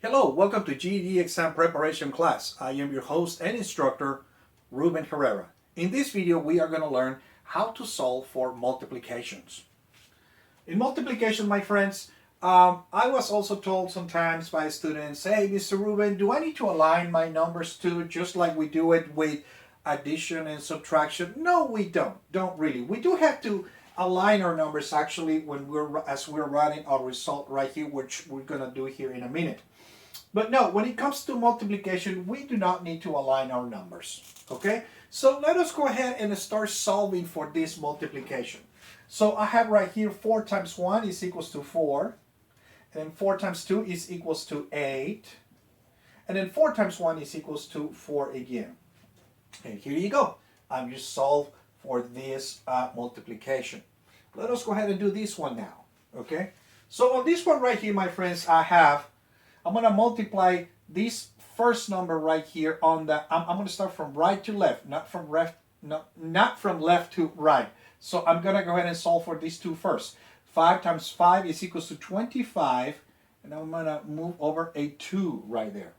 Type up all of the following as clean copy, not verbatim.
Hello, welcome to GED exam preparation class. I am your host and instructor, Ruben Herrera. In this video, we are going to learn how to solve for multiplications. In multiplication, my friends, I was also told sometimes by students, hey, Mr. Ruben, do I need to align my numbers too, just like we do it with addition and subtraction? No, we don't really. We do have to align our numbers actually as we're writing our result right here, which we're going to do here in a minute. But no, when it comes to multiplication, we do not need to align our numbers, okay? So let us go ahead and start solving for this multiplication. So I have right here 4 times 1 is equals to 4. And then 4 times 2 is equals to 8. And then 4 times 1 is equals to 4 again. And here you go. I'm just solved for this multiplication. Let us go ahead and do this one now, okay? So on this one right here, my friends, I'm going to multiply this first number right here on the, I'm going to start from right to left, not from left to right. So I'm going to go ahead and solve for these two first. 5 times 5 is equals to 25, and I'm going to move over a 2 right there.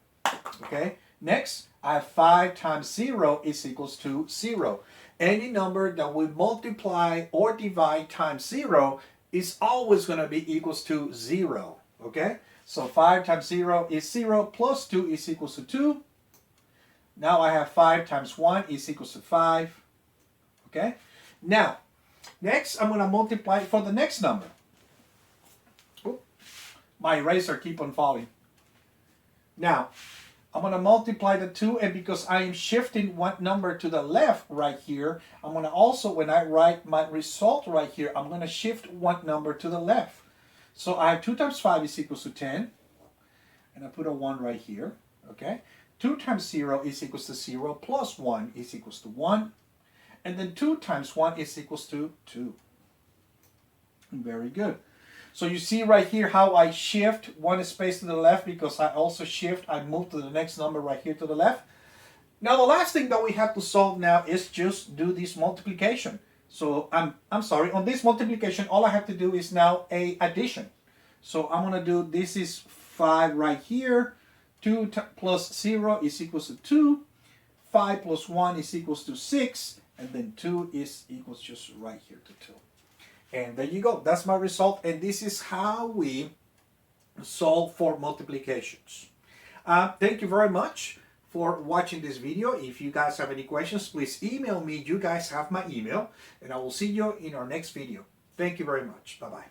Okay, next I have 5 times 0 is equals to 0. Any number that we multiply or divide times 0 is always going to be equals to 0. Okay, so 5 times 0 is 0, plus 2 is equals to 2. Now I have 5 times 1 is equals to 5. Okay, now next I'm going to multiply for the next number. Oop, my eraser keep on falling. Now I'm going to multiply the 2, and because I am shifting one number to the left right here, I'm going to also, when I write my result right here, I'm going to shift one number to the left. So I have 2 times 5 is equals to 10, and I put a 1 right here, okay? 2 times 0 is equals to 0, plus 1 is equals to 1, and then 2 times 1 is equals to 2. Very good. So you see right here how I shift one space to the left, because I also I move to the next number right here to the left. Now the last thing that we have to solve now is just do this multiplication. So I'm sorry, on this multiplication, all I have to do is now a addition. So I'm going to do, this is 5 right here. 2 plus 0 is equals to 2. 5 plus 1 is equals to 6. And then 2 is equals just right here to 2. And there you go. That's my result. And this is how we solve for multiplications. Thank you very much for watching this video. If you guys have any questions, please email me. You guys have my email, and I will see you in our next video. Thank you very much. Bye-bye.